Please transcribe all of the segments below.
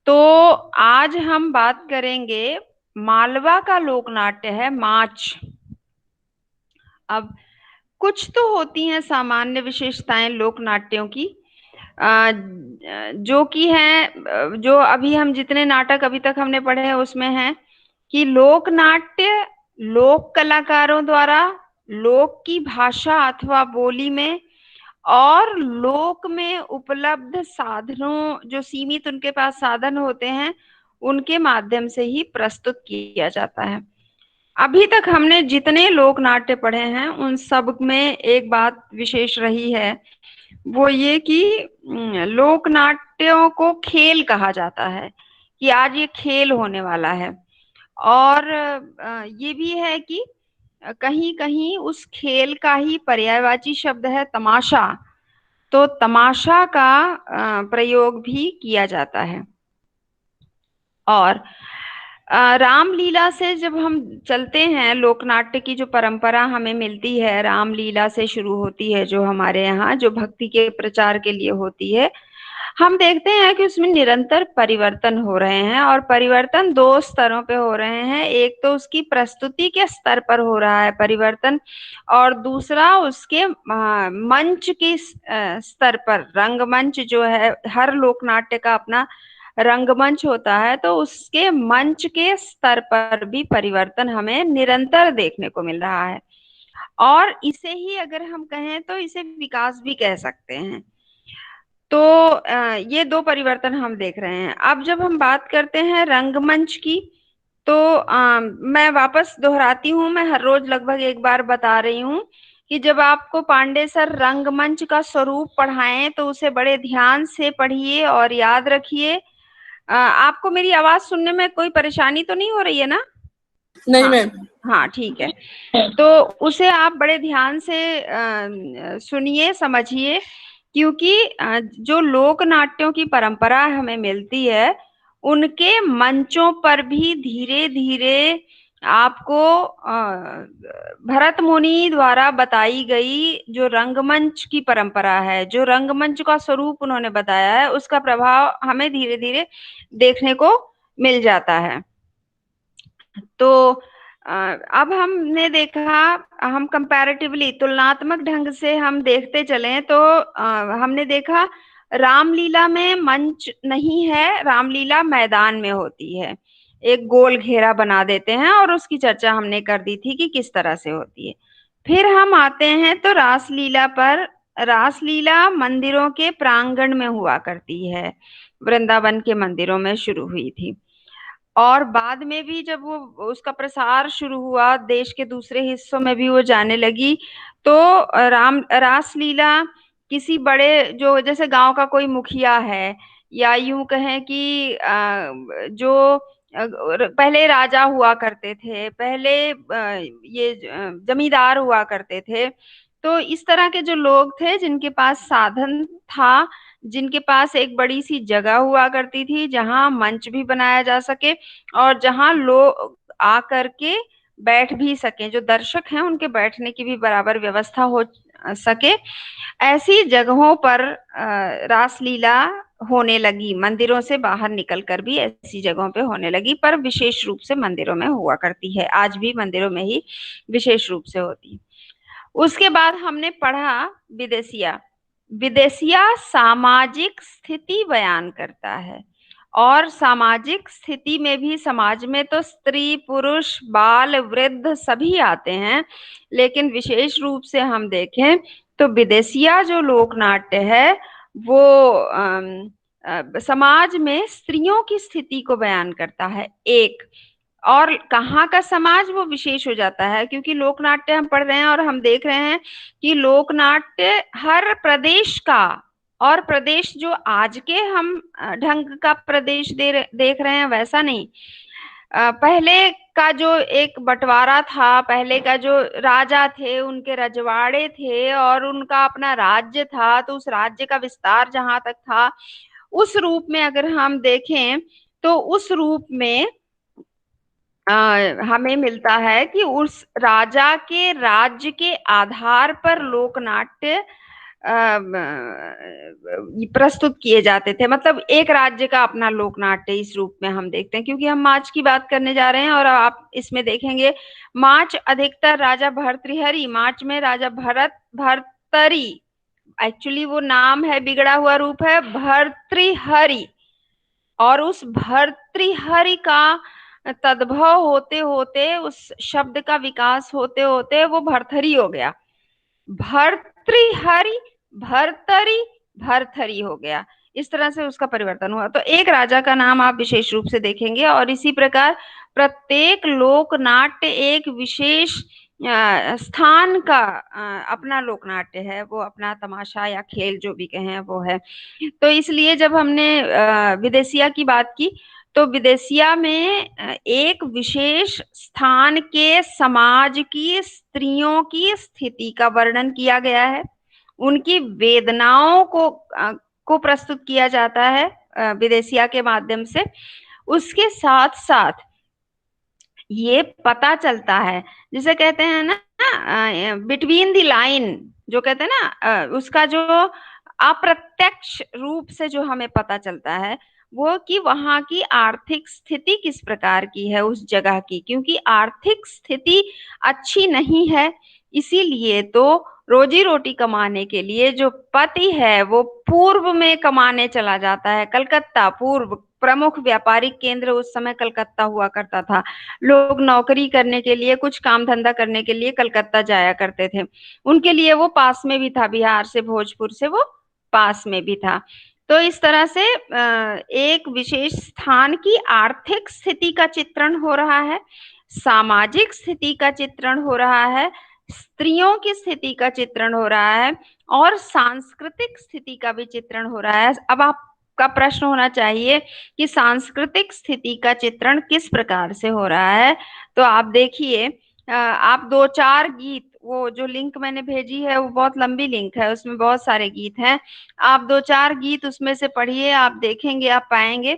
तो आज हम बात करेंगे, मालवा का लोक नाट्य है माच। अब कुछ तो होती हैं सामान्य विशेषताएं लोक नाट्यों की, जो कि हैं, जो अभी हम जितने नाटक अभी तक हमने पढ़े हैं उसमें है कि लोक नाट्य लोक कलाकारों द्वारा लोक की भाषा अथवा बोली में और लोक में उपलब्ध साधनों, जो सीमित उनके पास साधन होते हैं, उनके माध्यम से ही प्रस्तुत किया जाता है। अभी तक हमने जितने लोक नाट्य पढ़े हैं उन सब में एक बात विशेष रही है, वो ये कि लोक नाट्यों को खेल कहा जाता है, कि आज ये खेल होने वाला है। और ये भी है कि कहीं कहीं उस खेल का ही पर्यायवाची शब्द है तमाशा, तो तमाशा का प्रयोग भी किया जाता है। और रामलीला से जब हम चलते हैं, लोकनाट्य की जो परंपरा हमें मिलती है रामलीला से शुरू होती है, जो हमारे यहाँ जो भक्ति के प्रचार के लिए होती है, हम देखते हैं कि उसमें निरंतर परिवर्तन हो रहे हैं। और परिवर्तन दो स्तरों पे हो रहे हैं, एक तो उसकी प्रस्तुति के स्तर पर हो रहा है परिवर्तन, और दूसरा उसके मंच के स्तर पर। रंगमंच जो है, हर लोकनाट्य का अपना रंगमंच होता है, तो उसके मंच के स्तर पर भी परिवर्तन हमें निरंतर देखने को मिल रहा है। और इसे ही अगर हम कहें तो इसे विकास भी कह सकते हैं। तो ये दो परिवर्तन हम देख रहे हैं। अब जब हम बात करते हैं रंगमंच की, तो मैं वापस दोहराती हूँ, मैं हर रोज लगभग एक बार बता रही हूँ कि जब आपको पांडे सर रंगमंच का स्वरूप पढ़ाएं तो उसे बड़े ध्यान से पढ़िए और याद रखिए। आपको मेरी आवाज सुनने में कोई परेशानी तो नहीं हो रही है ना? नहीं हाँ, मैम। हाँ, ठीक है। तो उसे आप बड़े ध्यान से सुनिए, समझिए, क्योंकि जो लोक नाट्यों की परंपरा हमें मिलती है, उनके मंचों पर भी धीरे धीरे आपको भरत मुनि द्वारा बताई गई जो रंगमंच की परंपरा है, जो रंगमंच का स्वरूप उन्होंने बताया है, उसका प्रभाव हमें धीरे धीरे देखने को मिल जाता है। तो अब हमने देखा, हम कंपैरेटिवली तुलनात्मक ढंग से हम देखते चलें तो हमने देखा रामलीला में मंच नहीं है, रामलीला मैदान में होती है। एक गोल घेरा बना देते हैं और उसकी चर्चा हमने कर दी थी कि किस तरह से होती है। फिर हम आते हैं तो रासलीला पर। रासलीला मंदिरों के प्रांगण में हुआ करती है, वृंदावन के मंदिरों में शुरू हुई थी। और बाद में भी जब वो उसका प्रसार शुरू हुआ, देश के दूसरे हिस्सों में भी वो जाने लगी, तो रासलीला किसी बड़े, जो जैसे गांव का कोई मुखिया है, या यूं कहें कि जो पहले राजा हुआ करते थे, पहले ये जमींदार हुआ करते थे, तो इस तरह के जो लोग थे जिनके पास साधन था, जिनके पास एक बड़ी सी जगह हुआ करती थी जहां मंच भी बनाया जा सके और जहां लोग आकर के बैठ भी सकें, जो दर्शक हैं उनके बैठने की भी बराबर व्यवस्था हो सके, ऐसी जगहों पर रासलीला होने लगी। मंदिरों से बाहर निकलकर भी ऐसी जगहों पे होने लगी, पर विशेष रूप से मंदिरों में हुआ करती है, आज भी मंदिरों में ही विशेष रूप से होती है। उसके बाद हमने पढ़ा विदेशिया। विदेशिया सामाजिक स्थिति बयान करता है, और सामाजिक स्थिति में भी समाज में तो स्त्री पुरुष बाल वृद्ध सभी आते हैं, लेकिन विशेष रूप से हम देखें तो विदेशिया जो लोक नाट्य है वो समाज में स्त्रियों की स्थिति को बयान करता है। एक और कहाँ का समाज वो विशेष हो जाता है, क्योंकि लोकनाट्य हम पढ़ रहे हैं और हम देख रहे हैं कि लोकनाट्य हर प्रदेश का, और प्रदेश जो आज के हम ढंग का प्रदेश देख रहे हैं वैसा नहीं। पहले का जो एक बंटवारा था, पहले का जो राजा थे उनके रजवाड़े थे और उनका अपना राज्य था, तो उस राज्य का विस्तार जहां तक था, उस रूप में अगर हम देखें तो उस रूप में हमें मिलता है कि उस राजा के राज्य के आधार पर लोकनाट्य प्रस्तुत किए जाते थे। मतलब एक राज्य का अपना लोक नाट्य इस रूप में हम देखते हैं, क्योंकि हम माच की बात करने जा रहे हैं। और आप इसमें देखेंगे माच अधिकतर राजा भर्तृहरि, माच में राजा भर्तरी, एक्चुअली वो नाम है, बिगड़ा हुआ रूप है भर्तृहरि। और उस भर्तृहरि का तद्भव होते होते, उस शब्द का विकास होते होते वो भर्तरी हो गया। भर्तृहरि, भर्तरी, भर्तरी हो गया। इस तरह से उसका परिवर्तन हुआ। तो एक राजा का नाम आप विशेष रूप से देखेंगे, और इसी प्रकार प्रत्येक लोक नाट्य एक विशेष स्थान का अपना लोक नाट्य है, वो अपना तमाशा या खेल जो भी कहें वो है। तो इसलिए जब हमने विदेशिया की बात की, तो विदेशिया में एक विशेष स्थान के समाज की स्त्रियों की स्थिति का वर्णन किया गया है। उनकी वेदनाओं को प्रस्तुत किया जाता है विदेशिया के माध्यम से। उसके साथ साथ ये पता चलता है, जिसे कहते हैं ना बिटवीन द लाइन, जो कहते हैं ना उसका जो अप्रत्यक्ष रूप से जो हमें पता चलता है, वो कि वहां की आर्थिक स्थिति किस प्रकार की है उस जगह की। क्योंकि आर्थिक स्थिति अच्छी नहीं है, इसीलिए तो रोजी रोटी कमाने के लिए जो पति है वो पूर्व में कमाने चला जाता है। कलकत्ता पूर्व प्रमुख व्यापारिक केंद्र उस समय कलकत्ता हुआ करता था। लोग नौकरी करने के लिए, कुछ काम धंधा करने के लिए कलकत्ता जाया करते थे। उनके लिए वो पास में भी था, बिहार से, भोजपुर से वो पास में भी था। तो इस तरह से एक विशेष स्थान की आर्थिक स्थिति का चित्रण हो रहा है, सामाजिक स्थिति का चित्रण हो रहा है, स्त्रियों की स्थिति का चित्रण हो रहा है, और सांस्कृतिक स्थिति का भी चित्रण हो रहा है। अब आपका प्रश्न होना चाहिए कि सांस्कृतिक स्थिति का चित्रण किस प्रकार से हो रहा है। तो आप देखिए, आप दो चार गीत, वो जो लिंक मैंने भेजी है वो बहुत लंबी लिंक है, उसमें बहुत सारे गीत हैं। आप दो चार गीत उसमें से पढ़िए, आप देखेंगे, आप पाएंगे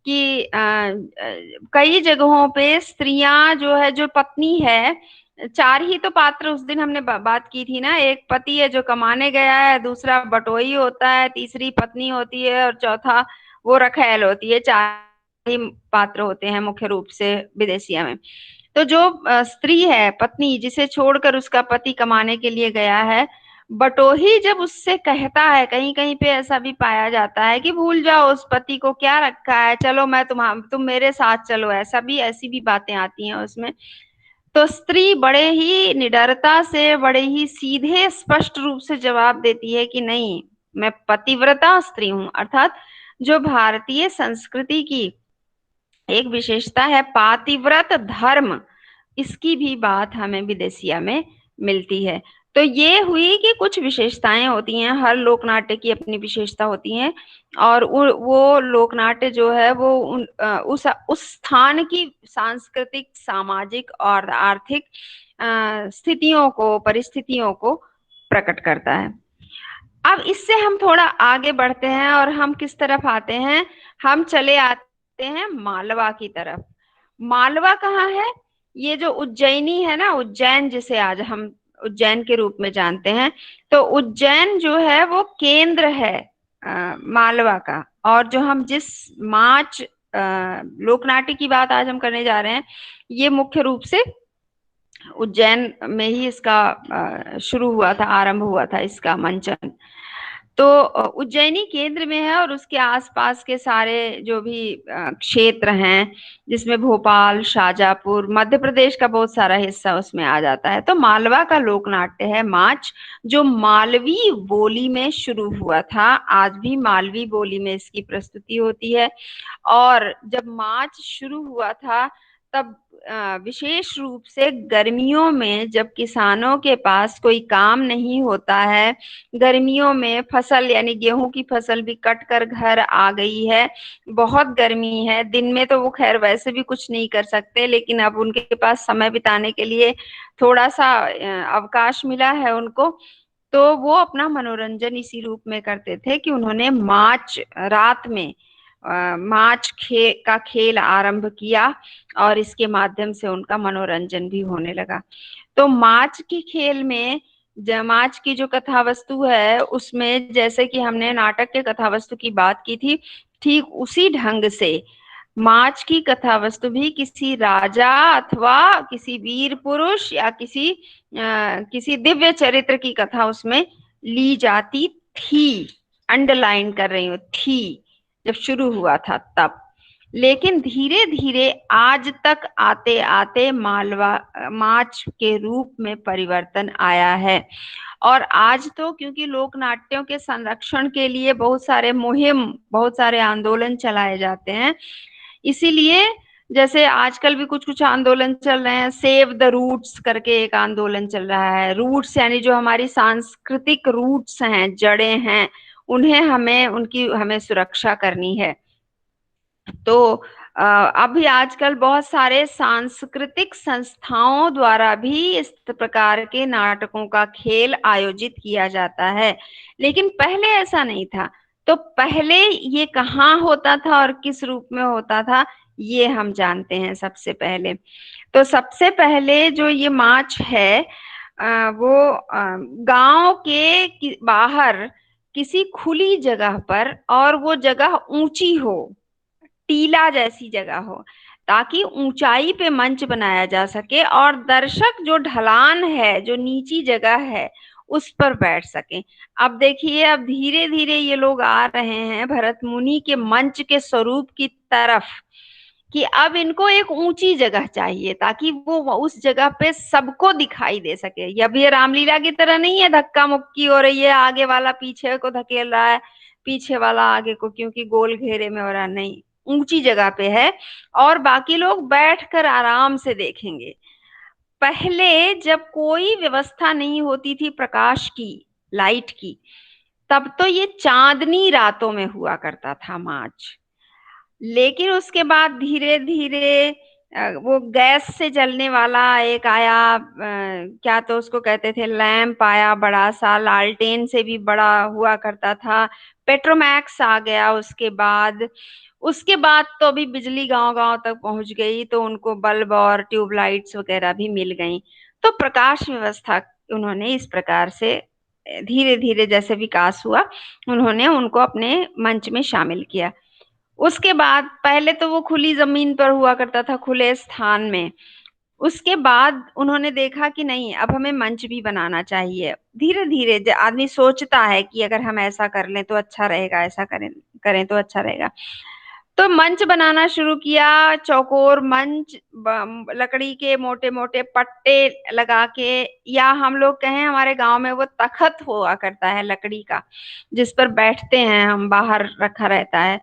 कि कई जगहों पे स्त्रियां जो है, जो पत्नी है, चार ही तो पात्र उस दिन हमने बात की थी ना। एक पति है जो कमाने गया है, दूसरा बटोई होता है, तीसरी पत्नी होती है, और चौथा वो रखैल होती है। चार ही पात्र होते हैं मुख्य रूप से विदेशिया में। तो जो स्त्री है, पत्नी, जिसे छोड़कर उसका पति कमाने के लिए गया है, बटोही जब उससे कहता है, कहीं कहीं पे ऐसा भी पाया जाता है कि भूल जाओ उस पति को, क्या रखा है, चलो मैं तुम मेरे साथ चलो, ऐसा भी, ऐसी भी बातें आती हैं उसमें। तो स्त्री बड़े ही निडरता से, बड़े ही सीधे स्पष्ट रूप से जवाब देती है कि नहीं, मैं पतिव्रता स्त्री हूं। अर्थात जो भारतीय संस्कृति की एक विशेषता है, पातिव्रत धर्म, इसकी भी बात हमें विदेशिया में मिलती है। तो ये हुई कि कुछ विशेषताएं होती हैं, हर लोकनाट्य की अपनी विशेषता होती हैं। और वो लोकनाट्य जो है वो उस स्थान की सांस्कृतिक, सामाजिक और आर्थिक स्थितियों को, परिस्थितियों को प्रकट करता है। अब इससे हम थोड़ा आगे बढ़ते हैं, और हम किस तरफ आते हैं, हम चले आते हैं मालवा की तरफ। मालवा कहाँ है? ये जो उज्जैनी है ना, उज्जैन जिसे आज हम उज्जैन के रूप में जानते हैं, तो उज्जैन जो है वो केंद्र है मालवा का। और जो हम जिस माच लोकनाट्य की बात आज हम करने जा रहे हैं, ये मुख्य रूप से उज्जैन में ही इसका शुरू हुआ था, आरंभ हुआ था इसका मंचन। तो उज्जैनी केंद्र में है, और उसके आसपास के सारे जो भी क्षेत्र हैं, जिसमें भोपाल, शाजापुर, मध्य प्रदेश का बहुत सारा हिस्सा उसमें आ जाता है। तो मालवा का लोकनाट्य है माच, जो मालवी बोली में शुरू हुआ था। आज भी मालवी बोली में इसकी प्रस्तुति होती है। और जब माच शुरू हुआ था, तब विशेष रूप से गर्मियों में, जब किसानों के पास कोई काम नहीं होता है, गर्मियों में फसल यानी गेहूं की फसल भी कट कर घर आ गई है, बहुत गर्मी है, दिन में तो वो खैर वैसे भी कुछ नहीं कर सकते, लेकिन अब उनके पास समय बिताने के लिए थोड़ा सा अवकाश मिला है उनको। तो वो अपना मनोरंजन इसी रूप में करते थे कि उन्होंने मार्च रात में मार्च का खेल आरंभ किया, और इसके माध्यम से उनका मनोरंजन भी होने लगा। तो मार्च के खेल में जमाच की जो कथा वस्तु है उसमें, जैसे कि हमने नाटक के कथा वस्तु की बात की थी, ठीक उसी ढंग से माच की कथा वस्तु भी किसी राजा अथवा किसी वीर पुरुष या किसी दिव्य चरित्र की कथा उसमें ली जाती थी। अंडरलाइन कर रही हूँ, थी, जब शुरू हुआ था तब। लेकिन धीरे धीरे आज तक आते आते मालवा माच के रूप में परिवर्तन आया है। और आज तो क्योंकि लोक नाट्यों के संरक्षण के लिए बहुत सारे मुहिम, बहुत सारे आंदोलन चलाए जाते हैं, इसीलिए जैसे आजकल भी कुछ कुछ आंदोलन चल रहे हैं, सेव द रूट्स करके एक आंदोलन चल रहा है। रूट्स यानी जो हमारी सांस्कृतिक रूट्स हैं, जड़ें हैं, उन्हें हमें सुरक्षा करनी है। तो अभी आजकल बहुत सारे सांस्कृतिक संस्थाओं द्वारा भी इस प्रकार के नाटकों का खेल आयोजित किया जाता है, लेकिन पहले ऐसा नहीं था। तो पहले ये कहाँ होता था और किस रूप में होता था, ये हम जानते हैं। सबसे पहले तो सबसे पहले जो ये माच है वो गांव के बाहर किसी खुली जगह पर, और वो जगह ऊंची हो, टीला जैसी जगह हो, ताकि ऊंचाई पे मंच बनाया जा सके और दर्शक जो ढलान है, जो नीची जगह है, उस पर बैठ सके। अब देखिए, अब धीरे धीरे ये लोग आ रहे हैं भरत मुनि के मंच के स्वरूप की तरफ, कि अब इनको एक ऊंची जगह चाहिए ताकि वो उस जगह पे सबको दिखाई दे सके। अब ये रामलीला की तरह नहीं है धक्का मुक्की हो रही है, आगे वाला पीछे को धकेल रहा है, पीछे वाला आगे को, क्योंकि गोल घेरे में हो रहा नहीं, ऊंची जगह पे है और बाकी लोग बैठकर आराम से देखेंगे। पहले जब कोई व्यवस्था नहीं होती थी प्रकाश की, लाइट की, तब तो ये चांदनी रातों में हुआ करता था मार्च। लेकिन उसके बाद धीरे धीरे वो गैस से जलने वाला एक आया, क्या तो उसको कहते थे, लैंप आया बड़ा सा, लालटेन से भी बड़ा हुआ करता था। पेट्रोमैक्स आ गया उसके बाद तो अभी बिजली गांव गांव तक पहुंच गई, तो उनको बल्ब और ट्यूबलाइट्स वगैरह भी मिल गई। तो प्रकाश व्यवस्था उन्होंने इस प्रकार से धीरे धीरे जैसे विकास हुआ, उन्होंने उनको अपने मंच में शामिल किया। उसके बाद पहले तो वो खुली जमीन पर हुआ करता था, खुले स्थान में। उसके बाद उन्होंने देखा कि नहीं, अब हमें मंच भी बनाना चाहिए। धीरे धीरे आदमी सोचता है कि अगर हम ऐसा कर लें तो अच्छा रहेगा, ऐसा करें करें तो अच्छा रहेगा। तो मंच बनाना शुरू किया, चौकोर मंच, लकड़ी के मोटे मोटे पट्टे लगा के, या हम लोग कहें हमारे गांव में वो तखत हुआ करता है लकड़ी का, जिस पर बैठते हैं हम, बाहर रखा रहता है।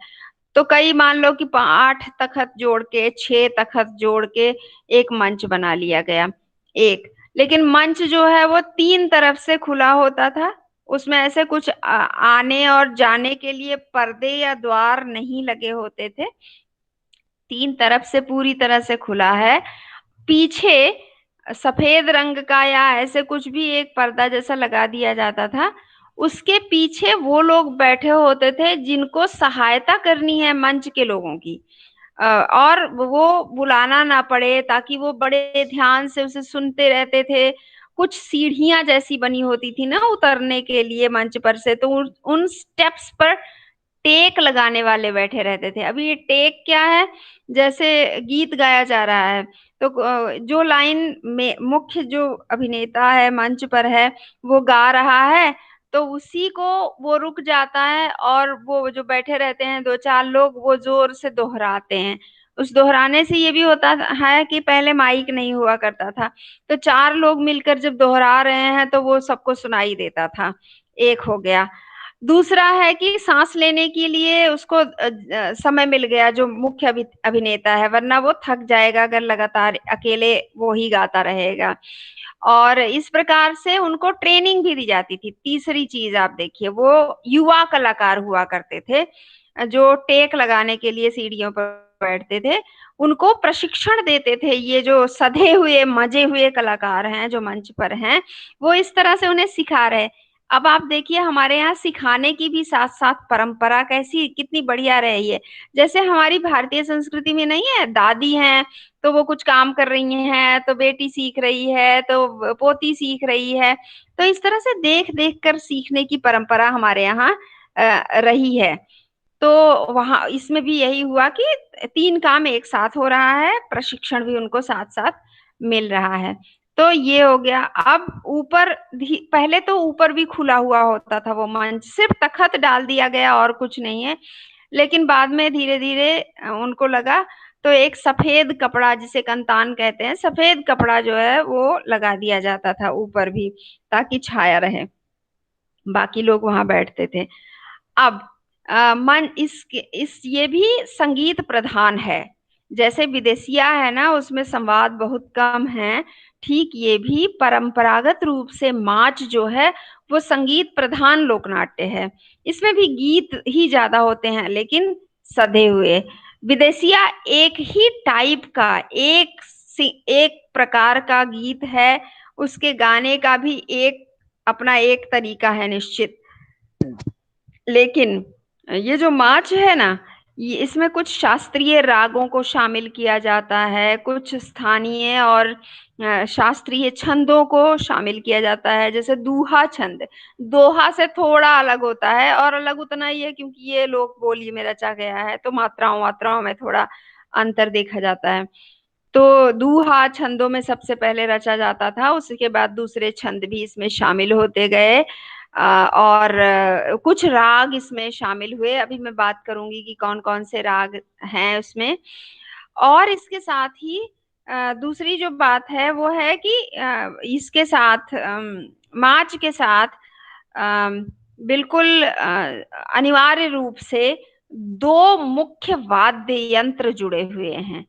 तो कई मान लो कि 8 तखत जोड़ के, 6 तखत जोड़ के एक मंच बना लिया गया एक। लेकिन मंच जो है वो 3 तरफ से खुला होता था, उसमें ऐसे कुछ आने और जाने के लिए पर्दे या द्वार नहीं लगे होते थे, 3 तरफ से पूरी तरह से खुला है। पीछे सफेद रंग का या ऐसे कुछ भी एक पर्दा जैसा लगा दिया जाता था। उसके पीछे वो लोग बैठे होते थे जिनको सहायता करनी है मंच के लोगों की, और वो बुलाना ना पड़े, ताकि वो बड़े ध्यान से उसे सुनते रहते थे। कुछ सीढ़ियां जैसी बनी होती थी ना उतरने के लिए मंच पर से, तो उन स्टेप्स पर टेक लगाने वाले बैठे रहते थे। अभी ये टेक क्या है, जैसे गीत गाया जा रहा है, तो जो लाइन में मुख्य जो अभिनेता है मंच पर है वो गा रहा है, तो उसी को वो रुक जाता है, और वो जो बैठे रहते हैं 2-4 लोग, वो जोर से दोहराते हैं। उस दोहराने से ये भी होता है कि पहले माइक नहीं हुआ करता था, तो 4 लोग मिलकर जब दोहरा रहे हैं तो वो सबको सुनाई देता था। एक हो गया। दूसरा है कि सांस लेने के लिए उसको समय मिल गया, जो मुख्य अभिनेता है, वरना वो थक जाएगा अगर लगातार अकेले वो ही गाता रहेगा। और इस प्रकार से उनको ट्रेनिंग भी दी जाती थी। तीसरी चीज आप देखिए, वो युवा कलाकार हुआ करते थे, जो टेक लगाने के लिए सीढ़ियों पर बैठते थे, उनको प्रशिक्षण देते थे। ये जो सधे हुए मजे हुए कलाकार हैं जो मंच पर हैं, वो इस तरह से उन्हें सिखा रहे, अब आप देखिए हमारे यहाँ सिखाने की भी साथ साथ परंपरा कैसी कितनी बढ़िया रही है। जैसे हमारी भारतीय संस्कृति में नहीं है, दादी हैं तो वो कुछ काम कर रही हैं तो बेटी सीख रही है तो पोती सीख रही है। तो इस तरह से देख देख कर सीखने की परंपरा हमारे यहाँ रही है। तो वहां इसमें भी यही हुआ कि तीन काम एक साथ हो रहा है, प्रशिक्षण भी उनको साथ साथ मिल रहा है। तो ये हो गया। अब ऊपर पहले तो ऊपर भी खुला हुआ होता था वो मंच, सिर्फ तखत डाल दिया गया और कुछ नहीं है। लेकिन बाद में धीरे धीरे उनको लगा, तो एक सफेद कपड़ा जिसे कंतान कहते हैं, सफेद कपड़ा जो है वो लगा दिया जाता था ऊपर भी, ताकि छाया रहे, बाकी लोग वहां बैठते थे। अब मन इस ये भी संगीत प्रधान है। जैसे विदेशिया है ना, उसमें संवाद बहुत कम है, ठीक ये भी परंपरागत रूप से माच जो है वो संगीत प्रधान लोक नाट्य है। इसमें भी गीत ही ज्यादा होते हैं लेकिन सधे हुए। विदेशिया एक ही टाइप का, एक प्रकार का गीत है, उसके गाने का भी एक अपना एक तरीका है निश्चित। लेकिन ये जो माच है ना, ये इसमें कुछ शास्त्रीय रागों को शामिल किया जाता है, कुछ स्थानीय और शास्त्रीय छंदों को शामिल किया जाता है। जैसे दूहा छंद, दोहा से थोड़ा अलग होता है, और अलग उतना ही है क्योंकि ये लोक बोली में रचा गया है, तो मात्राओं मात्राओं में थोड़ा अंतर देखा जाता है। तो दूहा छंदों में सबसे पहले रचा जाता था, उसके बाद दूसरे छंद भी इसमें शामिल होते गए। और कुछ राग इसमें शामिल हुए। अभी मैं बात करूंगी कि कौन कौन से राग हैं उसमें। और इसके साथ ही दूसरी जो बात है वो है कि इसके साथ माच के साथ अम, बिल्कुल अनिवार्य रूप से दो मुख्य वाद्य यंत्र जुड़े हुए हैं।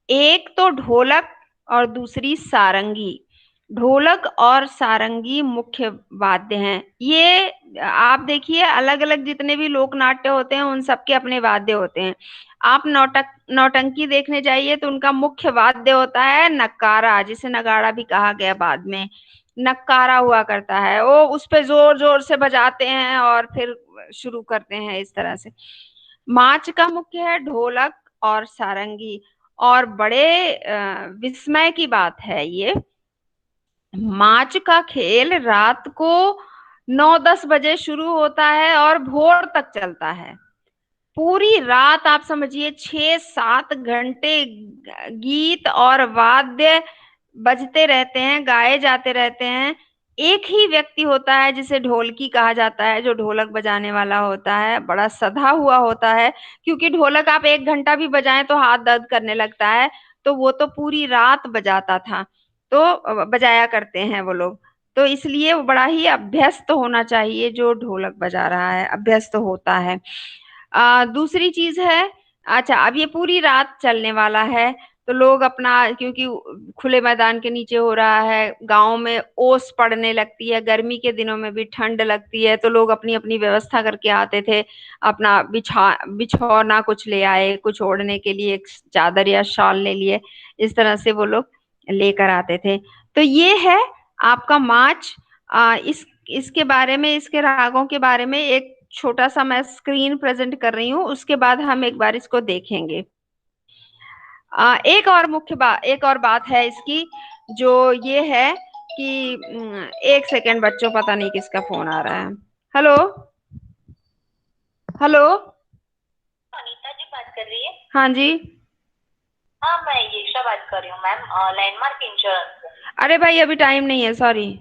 एक तो ढोलक और दूसरी सारंगी। ढोलक और सारंगी मुख्य वाद्य हैं ये। आप देखिए अलग अलग जितने भी लोक नाट्य होते हैं उन सबके अपने वाद्य होते हैं। आप नौटंकी देखने जाइए तो उनका मुख्य वाद्य होता है नक्कारा, जिसे नगाड़ा भी कहा गया बाद में। नक्कारा हुआ करता है, वो उस पे जोर जोर से बजाते हैं और फिर शुरू करते हैं इस तरह से। माच का मुख्य है ढोलक और सारंगी। और बड़े विस्मय की बात है ये, माच का खेल रात को 9-10 बजे शुरू होता है और भोर तक चलता है। पूरी रात आप समझिए 6-7 घंटे गीत और वाद्य बजते रहते हैं, गाए जाते रहते हैं। एक ही व्यक्ति होता है जिसे ढोलकी कहा जाता है, जो ढोलक बजाने वाला होता है, बड़ा सधा हुआ होता है। क्योंकि ढोलक आप 1 घंटा भी बजाएं तो हाथ दर्द करने लगता है, तो वो तो पूरी रात बजाता था। तो बजाया करते हैं वो लोग। तो इसलिए वो बड़ा ही अभ्यस्त होना चाहिए, जो ढोलक बजा रहा है अभ्यस्त होता है। दूसरी चीज है, अच्छा अब ये पूरी रात चलने वाला है, तो लोग अपना, क्योंकि खुले मैदान के नीचे हो रहा है, गांव में ओस पड़ने लगती है, गर्मी के दिनों में भी ठंड लगती है, तो लोग अपनी अपनी व्यवस्था करके आते थे। अपना बिछौना कुछ ले आए, कुछ ओढ़ने के लिए एक चादर या शॉल ले लिए, इस तरह से वो लोग लेकर आते थे। तो ये है आपका मार्च। इसके बारे में, इसके रागों के बारे में एक छोटा सा मैं स्क्रीन प्रेजेंट कर रही हूँ, उसके बाद हम एक बार इसको देखेंगे। एक और बात है इसकी, जो ये है कि एक सेकेंड बच्चों, पता नहीं किसका फोन आ रहा है। हेलो। हेलो। अनीता जी बात कर रही है। हाँ जी। हाँ, मैं यीशा बात कर रही हूँ मैम, लैंडमार्क इंश्योरेंस से। अरे भाई अभी टाइम नहीं है, सॉरी।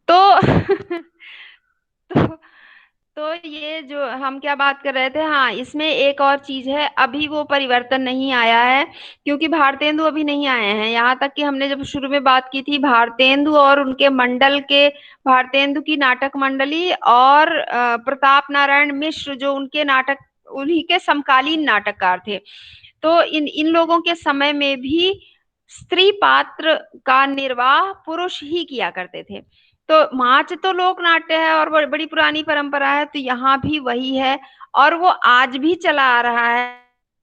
तो तो तो ये जो हम क्या बात कर रहे थे, हाँ इसमें एक और चीज है, अभी वो परिवर्तन नहीं आया है, क्योंकि भारतेंदु अभी नहीं आए हैं। यहाँ तक कि हमने जब शुरू में बात की थी, भारतेंदु और उनके मंडल के, भारतेंदु की नाटक मंडली और प्रताप नारायण मिश्र जो उनके नाटक, उन्हीं के समकालीन नाटककार थे। तो इन लोगों के समय में भी स्त्री पात्र का निर्वाह पुरुष ही किया करते थे। तो नाच तो लोक नाट्य है और बड़ी पुरानी परंपरा है, तो यहाँ भी वही है, और वो आज भी चला आ रहा है,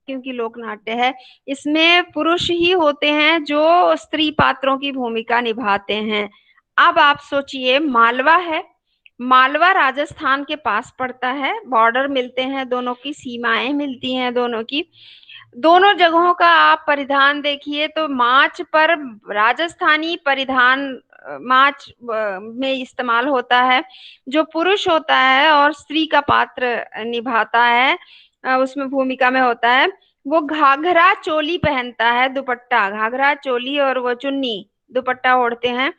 क्योंकि लोक नाट्य है। इसमें पुरुष ही होते हैं जो स्त्री पात्रों की भूमिका निभाते हैं। अब आप सोचिए, मालवा है, मालवा राजस्थान के पास पड़ता है, बॉर्डर मिलते हैं, दोनों की सीमाएं मिलती हैं दोनों की। दोनों जगहों का आप परिधान देखिए तो माच पर राजस्थानी परिधान माच में इस्तेमाल होता है। जो पुरुष होता है और स्त्री का पात्र निभाता है, उसमें भूमिका में होता है, वो घाघरा चोली पहनता है, दुपट्टा, घाघरा चोली और वो चुन्नी, दुपट्टा ओढ़ते हैं।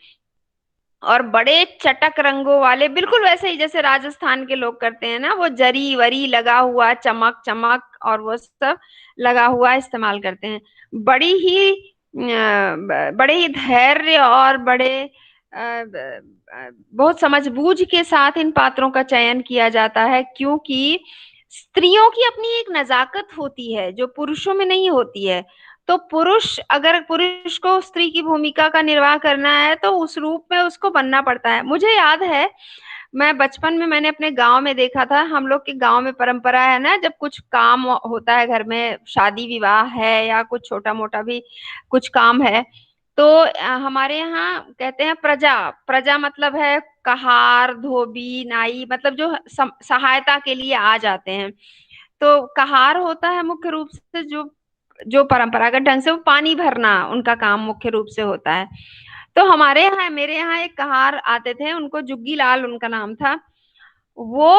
और बड़े चटक रंगों वाले, बिल्कुल वैसे ही जैसे राजस्थान के लोग करते हैं ना, वो जरी वरी लगा हुआ, चमक चमक और वो सब लगा हुआ इस्तेमाल करते हैं। बड़ी ही बड़े ही धैर्य और बड़े बहुत समझबूझ के साथ इन पात्रों का चयन किया जाता है, क्योंकि स्त्रियों की अपनी एक नजाकत होती है जो पुरुषों में नहीं होती है। तो पुरुष, अगर पुरुष को स्त्री की भूमिका का निर्वाह करना है तो उस रूप में उसको बनना पड़ता है। मुझे याद है, मैं बचपन में मैंने अपने गांव में देखा था। हम लोग के गांव में परंपरा है ना, जब कुछ काम होता है घर में, शादी विवाह है या कुछ छोटा मोटा भी कुछ काम है, तो हमारे यहाँ कहते हैं प्रजा, प्रजा मतलब है कहार, धोबी, नाई, मतलब जो सहायता के लिए आ जाते हैं। तो कहार होता है मुख्य रूप से जो जो परंपरागत ढंग से वो पानी भरना उनका काम मुख्य रूप से होता है। तो हमारे यहाँ, मेरे यहाँ एक कहार आते थे, उनको जुग्गी लाल उनका नाम था। वो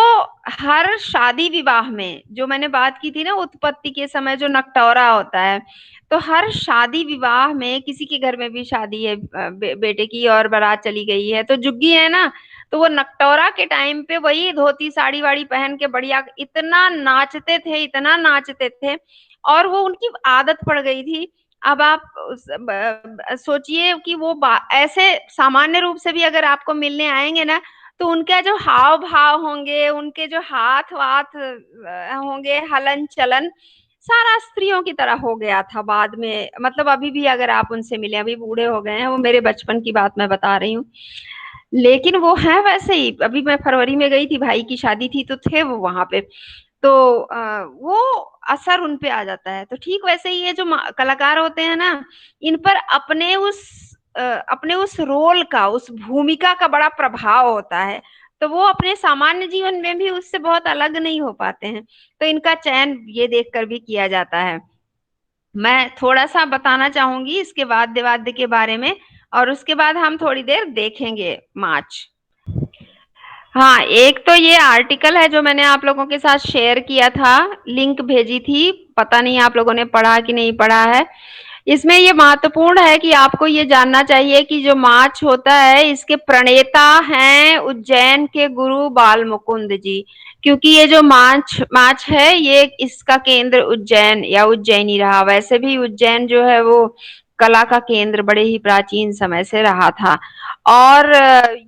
हर शादी विवाह में, जो मैंने बात की थी ना उत्पत्ति के समय जो नकटौरा होता है, तो हर शादी विवाह में, किसी के घर में भी शादी है, बेटे की और बारात चली गई है, तो जुग्गी है ना, तो वो नकटौरा के टाइम पे वही धोती साड़ी वाड़ी पहन के बढ़िया इतना नाचते थे, इतना नाचते थे, और वो उनकी आदत पड़ गई थी। अब आप सोचिए कि वो ऐसे सामान्य रूप से भी अगर आपको मिलने आएंगे ना, तो उनका जो हाव भाव होंगे, उनके जो हाथ वाथ होंगे, हलन चलन, सारा स्त्रियों की तरह हो गया था बाद में। मतलब अभी भी अगर आप उनसे मिले, अभी बूढ़े हो गए हैं, वो मेरे बचपन की बात मैं बता रही हूँ, लेकिन वो है वैसे ही। अभी मैं फरवरी में गई थी, भाई की शादी थी, तो थे वो वहां पे। तो वो असर उन पे आ जाता है। तो ठीक वैसे ही ये जो कलाकार होते हैं ना, इन पर अपने उस रोल का, उस भूमिका का बड़ा प्रभाव होता है। तो वो अपने सामान्य जीवन में भी उससे बहुत अलग नहीं हो पाते हैं। तो इनका चयन ये देखकर भी किया जाता है। मैं थोड़ा सा बताना चाहूंगी इसके वाद्य वाद्य के बारे में, और उसके बाद हम थोड़ी देर देखेंगे मार्च। हाँ, एक तो ये आर्टिकल है जो मैंने आप लोगों के साथ शेयर किया था, लिंक भेजी थी, पता नहीं आप लोगों ने पढ़ा कि नहीं पढ़ा है। इसमें ये महत्वपूर्ण है कि आपको ये जानना चाहिए कि जो मार्च होता है, इसके प्रणेता हैं उज्जैन के गुरु बाल मुकुंद जी। क्योंकि ये जो मार्च मार्च है, ये इसका केंद्र उज्जैन या उज्जैनी रहा। वैसे भी उज्जैन जो है वो कला का केंद्र बड़े ही प्राचीन समय से रहा था। और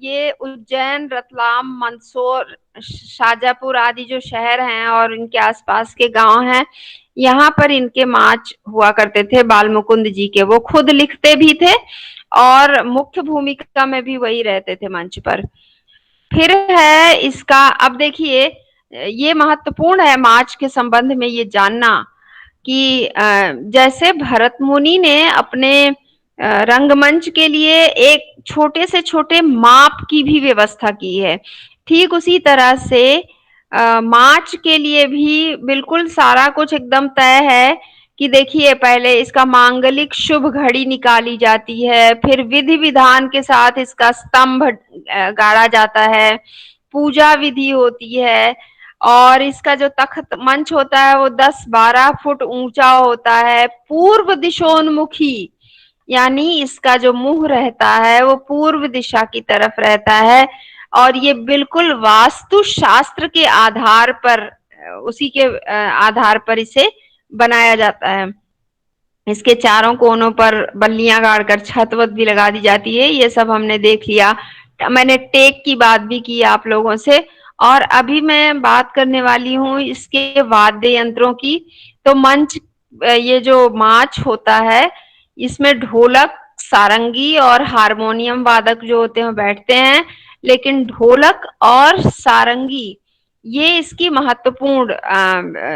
ये उज्जैन, रतलाम, मंदसौर, शाजापुर आदि जो शहर हैं और इनके आसपास के गांव हैं, यहाँ पर इनके मार्च हुआ करते थे बाल मुकुंद जी के। वो खुद लिखते भी थे और मुख्य भूमिका में भी वही रहते थे मंच पर। फिर है इसका, अब देखिए, ये महत्वपूर्ण है मार्च के संबंध में ये जानना कि जैसे भरत मुनि ने अपने रंगमंच के लिए एक छोटे से छोटे माप की भी व्यवस्था की है, ठीक उसी तरह से मार्च के लिए भी बिल्कुल सारा कुछ एकदम तय है। कि देखिए, पहले इसका मांगलिक शुभ घड़ी निकाली जाती है, फिर विधि विधान के साथ इसका स्तंभ गाड़ा जाता है, पूजा विधि होती है, और इसका जो तख्त मंच होता है वो 10-12 फुट ऊंचा होता है, पूर्व दिशोन्मुखी, यानी इसका जो मुंह रहता है वो पूर्व दिशा की तरफ रहता है। और ये बिल्कुल वास्तु शास्त्र के आधार पर, उसी के आधार पर इसे बनाया जाता है। इसके चारों कोनों पर बल्लियां गाड़कर छत वत भी लगा दी जाती है। ये सब हमने देख लिया। मैंने टेक की बात भी की आप लोगों से। और अभी मैं बात करने वाली हूँ इसके वाद्य यंत्रों की। तो मंच, ये जो मार्च होता है, इसमें ढोलक, सारंगी और हारमोनियम वादक जो होते हैं बैठते हैं। लेकिन ढोलक और सारंगी, ये इसकी महत्वपूर्ण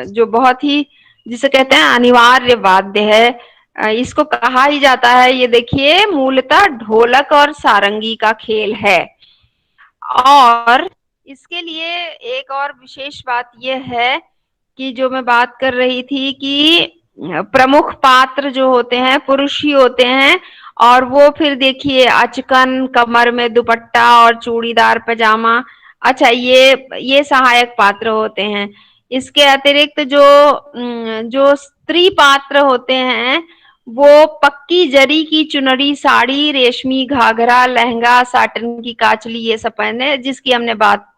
जो बहुत ही, जिसे कहते हैं अनिवार्य वाद्य है। इसको कहा ही जाता है, ये देखिए मूलतः ढोलक और सारंगी का खेल है। और इसके लिए एक और विशेष बात यह है कि जो मैं बात कर रही थी कि प्रमुख पात्र जो होते हैं पुरुष ही होते हैं, और वो फिर देखिए अचकन, कमर में दुपट्टा और चूड़ीदार पजामा। अच्छा, ये सहायक पात्र होते हैं। इसके अतिरिक्त जो स्त्री पात्र होते हैं वो पक्की जरी की चुनरी, साड़ी, रेशमी घाघरा, लहंगा, साटन की काचली, ये सब पहने, जिसकी हमने बात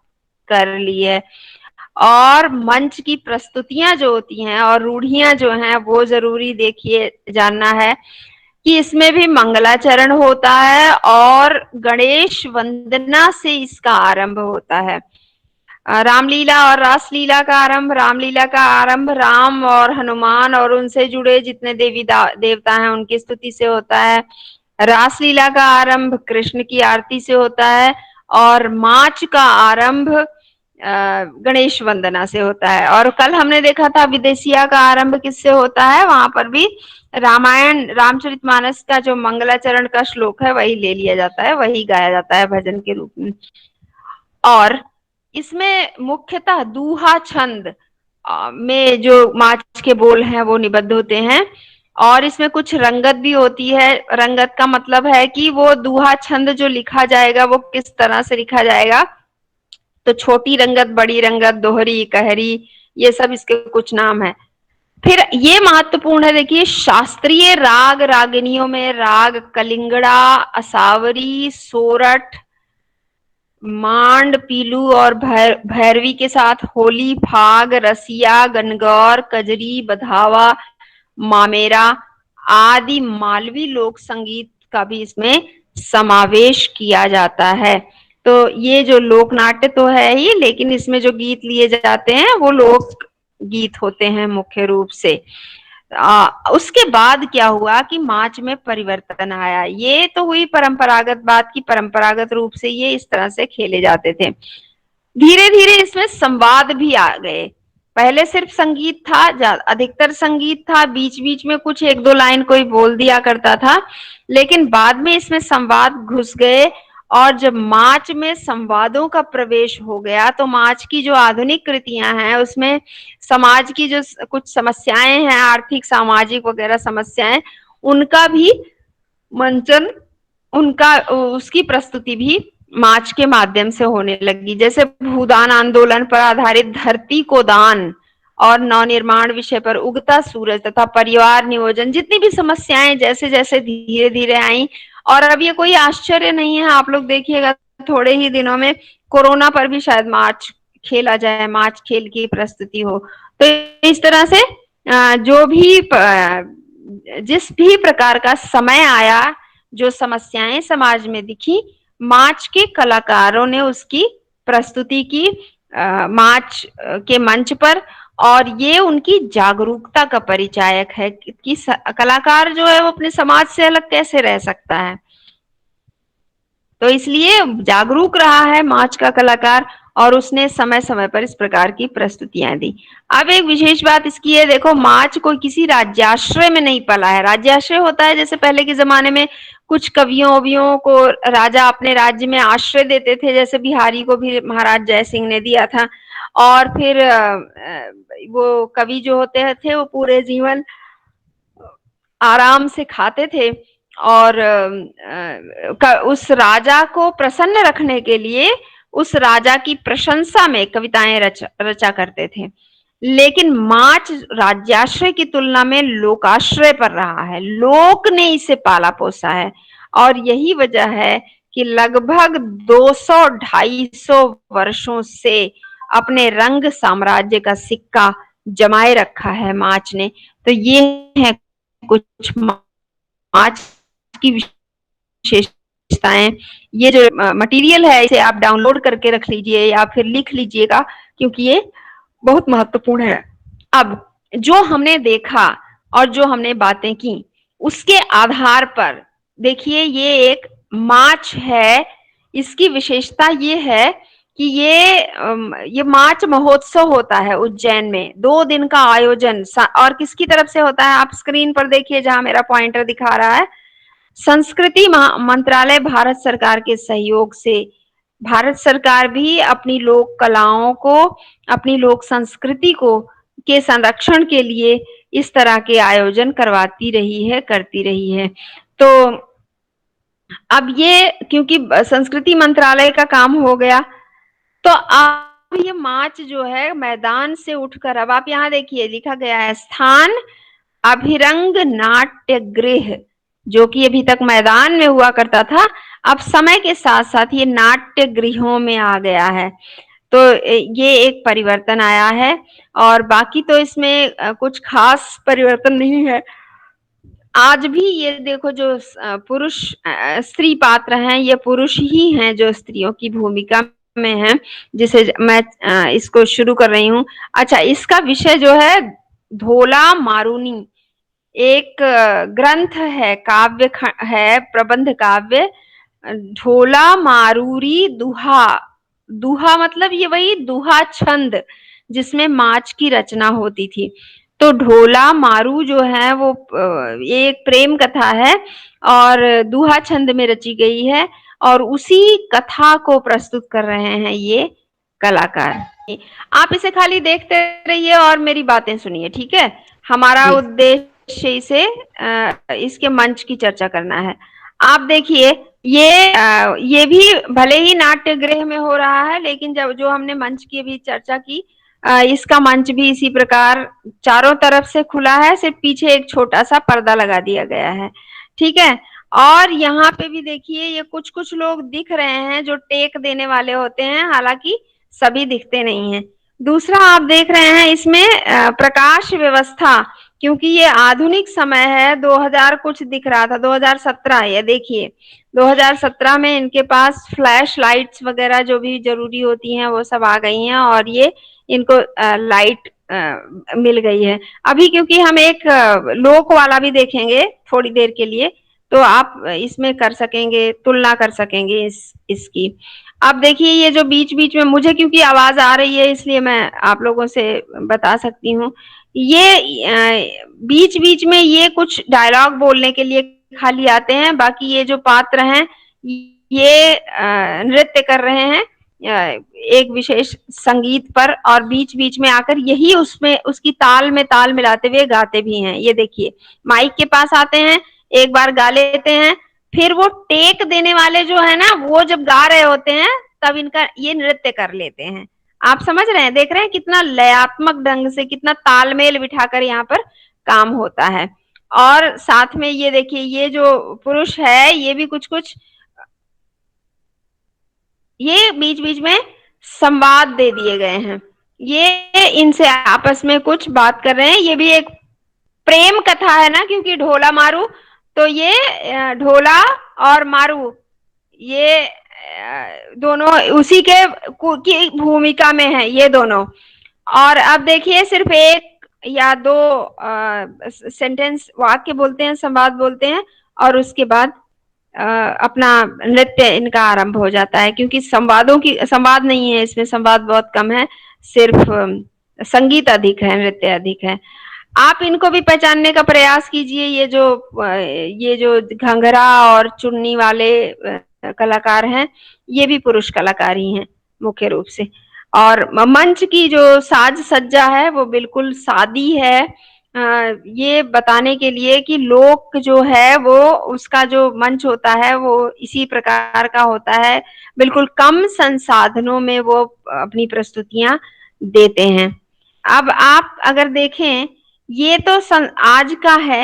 कर ली है। और मंच की प्रस्तुतियां जो होती हैं और रूढ़ियां जो हैं वो जरूरी देखिए जानना है कि इसमें भी मंगलाचरण होता है और गणेश वंदना से इसका आरंभ होता है। रामलीला और रासलीला का आरंभ, रामलीला का आरंभ राम और हनुमान और उनसे जुड़े जितने देवी देवता हैं उनकी स्तुति से होता है। रासलीला का आरंभ कृष्ण की आरती से होता है और मार्च का आरंभ गणेश वंदना से होता है। और कल हमने देखा था विदेशिया का आरंभ किससे होता है, वहां पर भी रामायण रामचरितमानस का जो मंगलाचरण का श्लोक है वही ले लिया जाता है, वही गाया जाता है भजन के रूप में। और इसमें मुख्यतः दूहा छंद में जो मार्च के बोल हैं वो निबद्ध होते हैं। और इसमें कुछ रंगत भी होती है। रंगत का मतलब है कि वो दूहा छंद जो लिखा जाएगा वो किस तरह से लिखा जाएगा। तो छोटी रंगत, बड़ी रंगत, दोहरी, कहरी, ये सब इसके कुछ नाम है। फिर ये महत्वपूर्ण है, देखिए शास्त्रीय राग रागिनियों में राग कलिंगड़ा, असावरी, सोरठ, मांड, पीलू और भैरवी के साथ होली, फाग, रसिया, गनगौर, कजरी, बधावा, मामेरा आदि मालवी लोक संगीत का भी इसमें समावेश किया जाता है। तो ये जो लोक नाट्य तो है ही, लेकिन इसमें जो गीत लिए जाते हैं वो लोक गीत होते हैं मुख्य रूप से। उसके बाद क्या हुआ कि मार्च में परिवर्तन आया। ये तो हुई परंपरागत बात की परंपरागत रूप से ये इस तरह से खेले जाते थे। धीरे धीरे इसमें संवाद भी आ गए। पहले सिर्फ संगीत था, अधिकतर संगीत था, बीच बीच में कुछ एक दो लाइन कोई बोल दिया करता था, लेकिन बाद में इसमें संवाद घुस गए। और जब मार्च में संवादों का प्रवेश हो गया तो मार्च की जो आधुनिक कृतियां हैं उसमें समाज की जो कुछ समस्याएं हैं, आर्थिक सामाजिक वगैरह समस्याएं, उनका भी मंचन, उनका उसकी प्रस्तुति भी मार्च के माध्यम से होने लगी। जैसे भूदान आंदोलन पर आधारित धरती को दान और नवनिर्माण विषय पर उगता सूरज तथा परिवार नियोजन, जितनी भी समस्याएं जैसे जैसे धीरे धीरे आई। और अब ये कोई आश्चर्य नहीं है, आप लोग देखिएगा थोड़े ही दिनों में कोरोना पर भी शायद मार्च खेला जाए, मार्च खेल की प्रस्तुति हो। तो इस तरह से जो भी जिस भी प्रकार का समय आया, जो समस्याएं समाज में दिखी, मार्च के कलाकारों ने उसकी प्रस्तुति की मार्च के मंच पर। और ये उनकी जागरूकता का परिचायक है कि कलाकार जो है वो अपने समाज से अलग कैसे रह सकता है। तो इसलिए जागरूक रहा है मार्च का कलाकार और उसने समय समय पर इस प्रकार की प्रस्तुतियां दी। अब एक विशेष बात इसकी है, देखो मार्च कोई किसी राज्याश्रय में नहीं पला है। राज्याश्रय होता है जैसे पहले के जमाने में कुछ कवियों ववियों को राजा अपने राज्य में आश्रय देते थे, जैसे बिहारी को भी महाराज जय सिंह ने दिया था। और फिर वो कवि जो होते थे वो पूरे जीवन आराम से खाते थे और उस राजा को प्रसन्न रखने के लिए उस राजा की प्रशंसा में कविताएं रचा करते थे। लेकिन मार्च राज्याश्रय की तुलना में लोकाश्रय पर रहा है, लोक ने इसे पाला पोसा है। और यही वजह है कि लगभग 200-250 वर्षों से अपने रंग साम्राज्य का सिक्का जमाए रखा है मार्च ने। तो ये है कुछ मार्च की विशेषताएं। ये जो मटेरियल है इसे आप डाउनलोड करके रख लीजिए या फिर लिख लीजिएगा, क्योंकि ये बहुत महत्वपूर्ण है। अब जो हमने देखा और जो हमने बातें की उसके आधार पर देखिए, ये एक मार्च है। इसकी विशेषता ये है कि ये मार्च महोत्सव होता है उज्जैन में, 2 दिन का आयोजन। और किसकी तरफ से होता है, आप स्क्रीन पर देखिए जहां मेरा पॉइंटर दिखा रहा है, संस्कृति मंत्रालय भारत सरकार के सहयोग से। भारत सरकार भी अपनी लोक कलाओं को, अपनी लोक संस्कृति को के संरक्षण के लिए इस तरह के आयोजन करवाती रही है, करती रही है। तो अब ये क्योंकि संस्कृति मंत्रालय का काम हो गया, तो अब ये मार्च जो है मैदान से उठकर, अब आप यहाँ देखिए लिखा गया है स्थान अभिरंग नाट्य गृह, जो कि अभी तक मैदान में हुआ करता था, अब समय के साथ साथ ये नाट्य गृहों में आ गया है। तो ये एक परिवर्तन आया है, और बाकी तो इसमें कुछ खास परिवर्तन नहीं है। आज भी ये देखो जो पुरुष स्त्री पात्र हैं, ये पुरुष ही हैं जो स्त्रियों की भूमिका में हैं, जिसे मैं इसको शुरू कर रही हूँ। अच्छा, इसका विषय जो है धोला मारूनी, एक ग्रंथ है, काव्य है, प्रबंध काव्य, ढोला मारूरी दुहा। दुहा मतलब ये वही दुहा छंद जिसमें माच की रचना होती थी। तो ढोला मारू जो है वो ये एक प्रेम कथा है और दुहा छंद में रची गई है, और उसी कथा को प्रस्तुत कर रहे हैं ये कलाकार। आप इसे खाली देखते रहिए और मेरी बातें सुनिए, ठीक है। हमारा जी उद्देश्य इसे इसके मंच की चर्चा करना है। आप देखिए, ये भी भले ही नाट्य गृह में हो रहा है, लेकिन जब जो हमने मंच की भी चर्चा की, इसका मंच भी इसी प्रकार चारों तरफ से खुला है, सिर्फ पीछे एक छोटा सा पर्दा लगा दिया गया है, ठीक है। और यहाँ पे भी देखिए, ये कुछ कुछ लोग दिख रहे हैं जो टेक देने वाले होते हैं, हालांकि सभी दिखते नहीं हैं। दूसरा आप देख रहे हैं इसमें प्रकाश व्यवस्था, क्योंकि ये आधुनिक समय है, 2000 कुछ दिख रहा था, 2017, ये देखिए 2017 में इनके पास फ्लैश लाइट्स वगैरह जो भी जरूरी होती हैं वो सब आ गई हैं, और ये इनको लाइट मिल गई है। अभी क्योंकि हम एक लोक वाला भी देखेंगे थोड़ी देर के लिए, तो आप इसमें कर सकेंगे, तुलना कर सकेंगे इसकी। आप देखिए, ये जो बीच बीच में मुझे क्योंकि आवाज आ रही है इसलिए मैं आप लोगों से बता सकती हूँ, ये बीच बीच में ये कुछ डायलॉग बोलने के लिए खाली आते हैं, बाकी ये जो पात्र हैं ये नृत्य कर रहे हैं एक विशेष संगीत पर, और बीच बीच में आकर यही उसमें उसकी ताल में ताल मिलाते हुए गाते भी हैं। ये देखिए, माइक के पास आते हैं, एक बार गा लेते हैं, फिर वो टेक देने वाले जो है ना, वो जब गा रहे होते हैं तब इनका ये नृत्य कर लेते हैं। आप समझ रहे हैं, देख रहे हैं कितना लयात्मक ढंग से, कितना तालमेल बिठाकर यहाँ पर काम होता है। और साथ में ये देखिए, ये जो पुरुष है ये भी कुछ कुछ ये बीच बीच में संवाद दे दिए गए हैं, ये इनसे आपस में कुछ बात कर रहे हैं। ये भी एक प्रेम कथा है ना, क्योंकि ढोला मारू, तो ये ढोला और मारू ये दोनों उसी के की भूमिका में है ये दोनों। और अब देखिए, सिर्फ एक या दो सेंटेंस वाक्य बोलते हैं, संवाद बोलते हैं, और उसके बाद अपना नृत्य इनका आरंभ हो जाता है, क्योंकि संवाद नहीं है इसमें, संवाद बहुत कम है, सिर्फ संगीत अधिक है, नृत्य अधिक है। आप इनको भी पहचानने का प्रयास कीजिए, ये जो घंघरा और चुन्नी वाले कलाकार हैं, ये भी पुरुष कलाकार ही हैं मुख्य रूप से। और मंच की जो साज सज्जा है वो बिल्कुल सादी है, ये बताने के लिए कि लोक जो है वो उसका जो मंच होता है वो इसी प्रकार का होता है, बिल्कुल कम संसाधनों में वो अपनी प्रस्तुतियां देते हैं। अब आप अगर देखें, ये तो आज का है,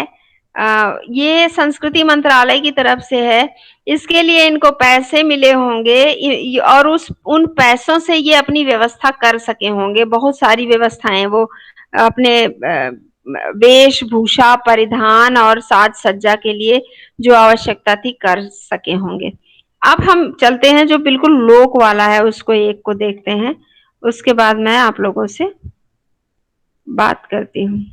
ये संस्कृति मंत्रालय की तरफ से है, इसके लिए इनको पैसे मिले होंगे, और उन पैसों से ये अपनी व्यवस्था कर सके होंगे, बहुत सारी व्यवस्थाएं वो अपने वेशभूषा, परिधान और साज सज्जा के लिए जो आवश्यकता थी कर सके होंगे। अब हम चलते हैं जो बिल्कुल लोक वाला है, उसको एक को देखते हैं, उसके बाद मैं आप लोगों से बात करती हूँ।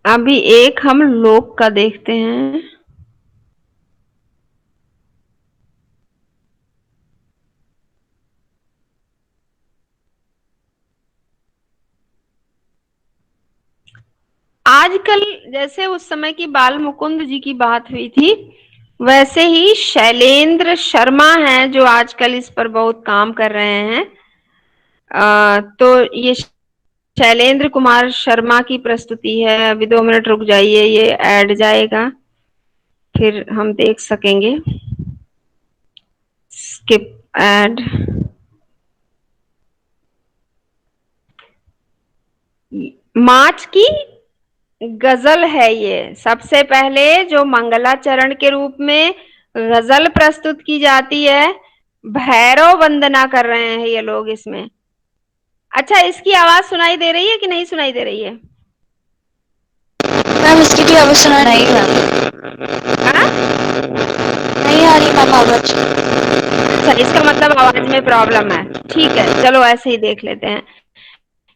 अभी एक हम लोक का देखते हैं। आजकल जैसे उस समय की बाल मुकुंद जी की बात हुई थी, वैसे ही शैलेंद्र शर्मा हैं जो आजकल इस पर बहुत काम कर रहे हैं। तो ये शैलेंद्र कुमार शर्मा की प्रस्तुति है। अभी 2 मिनट रुक जाइए, ये ऐड जाएगा फिर हम देख सकेंगे। Skip add. मार्च की गजल है ये। सबसे पहले जो मंगलाचरण के रूप में गजल प्रस्तुत की जाती है, भैरव वंदना कर रहे हैं ये लोग इसमें। अच्छा, इसकी आवाज सुनाई दे रही है कि नहीं सुनाई दे रही है? मैम इसकी भी आवाज सुनाई नहीं मैम। हाँ? नहीं आ रही मैम आवाज। अच्छा, इसका मतलब आवाज में प्रॉब्लम है। ठीक है, चलो ऐसे ही देख लेते हैं।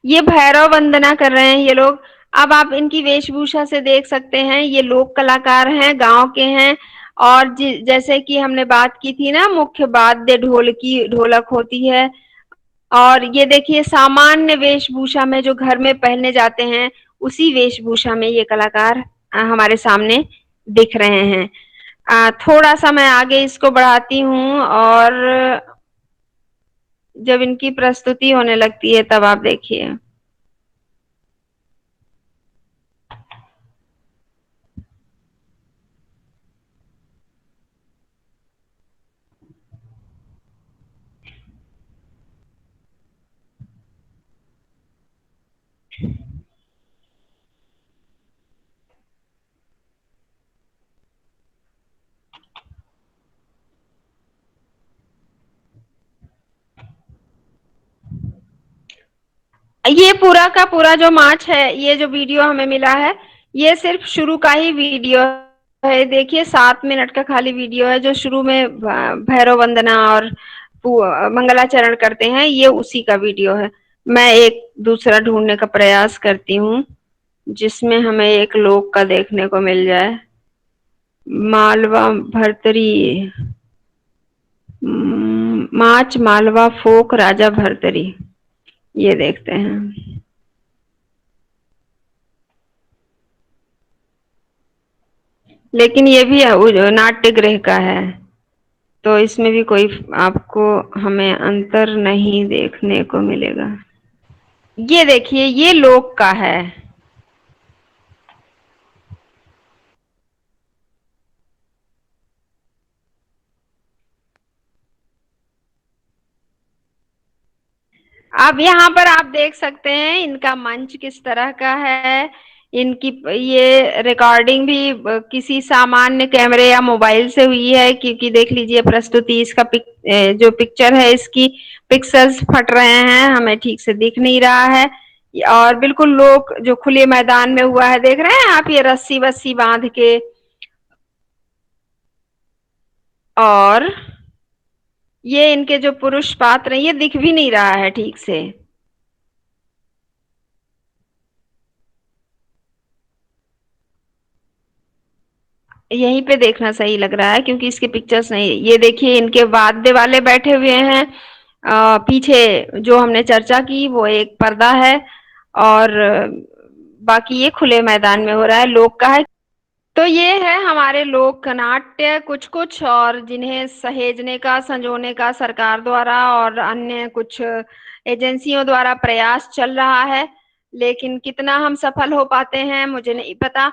ये भैरव वंदना कर रहे हैं ये लोग। अब आप इनकी वेशभूषा से देख सकते हैं, ये लोक कलाकार हैं, गांव के हैं। और जैसे कि हमने बात की थी ना, मुख्य वाद्य ढोलकी ढोलक होती है। और ये देखिए, सामान्य वेशभूषा में जो घर में पहनने जाते हैं, उसी वेशभूषा में ये कलाकार हमारे सामने दिख रहे हैं। थोड़ा सा मैं आगे इसको बढ़ाती हूँ, और जब इनकी प्रस्तुति होने लगती है तब आप देखिए। ये पूरा का पूरा जो मार्च है, ये जो वीडियो हमें मिला है, ये सिर्फ शुरू का ही वीडियो है। देखिए, 7 मिनट का खाली वीडियो है। जो शुरू में भैरव वंदना और मंगलाचरण करते हैं, ये उसी का वीडियो है। मैं एक दूसरा ढूंढने का प्रयास करती हूँ जिसमें हमें एक लोक का देखने को मिल जाए। मालवा भरतरी, माच मालवा फोक राजा भरतरी, ये देखते हैं। लेकिन ये भी नाट्य गृह का है, तो इसमें भी कोई आपको हमें अंतर नहीं देखने को मिलेगा। ये देखिए, ये लोक का है। अब यहाँ पर आप देख सकते हैं इनका मंच किस तरह का है। इनकी ये रिकॉर्डिंग भी किसी सामान्य कैमरे या मोबाइल से हुई है, क्योंकि देख लीजिए प्रस्तुति, इसका जो पिक्चर है, इसकी पिक्सल्स फट रहे हैं, हमें ठीक से दिख नहीं रहा है। और बिल्कुल लोग जो खुले मैदान में हुआ है, देख रहे हैं आप, ये रस्सी वस्सी बांध के। और ये इनके जो पुरुष पात्र हैं, ये दिख भी नहीं रहा है ठीक से। यहीं पे देखना सही लग रहा है, क्योंकि इसके पिक्चर्स नहीं। ये देखिए, इनके वाद्य वाले बैठे हुए हैं। पीछे जो हमने चर्चा की वो एक पर्दा है, और बाकी ये खुले मैदान में हो रहा है, लोक का है। तो ये है हमारे लोक नाट्य कुछ कुछ, और जिन्हें सहेजने का, संजोने का सरकार द्वारा और अन्य कुछ एजेंसियों द्वारा प्रयास चल रहा है। लेकिन कितना हम सफल हो पाते हैं मुझे नहीं पता।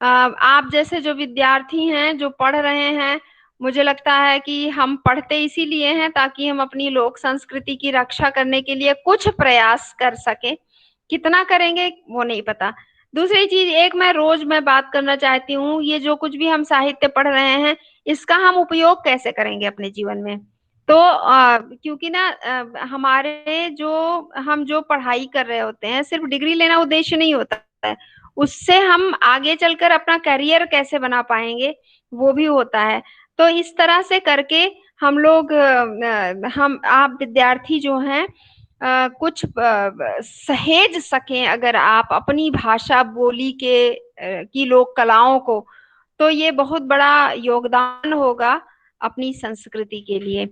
आप जैसे जो विद्यार्थी हैं, जो पढ़ रहे हैं, मुझे लगता है कि हम पढ़ते इसीलिए हैं ताकि हम अपनी लोक संस्कृति की रक्षा करने के लिए कुछ प्रयास कर सके। कितना करेंगे वो नहीं पता। दूसरी चीज, एक मैं बात करना चाहती हूँ, ये जो कुछ भी हम साहित्य पढ़ रहे हैं, इसका हम उपयोग कैसे करेंगे अपने जीवन में। तो क्योंकि ना हमारे हम जो पढ़ाई कर रहे होते हैं, सिर्फ डिग्री लेना उद्देश्य नहीं होता है। उससे हम आगे चलकर अपना करियर कैसे बना पाएंगे, वो भी होता है। तो इस तरह से करके हम लोग हम आप विद्यार्थी जो हैं, कुछ सहेज सकें अगर आप अपनी भाषा बोली की लोक कलाओं को, तो ये बहुत बड़ा योगदान होगा अपनी संस्कृति के लिए।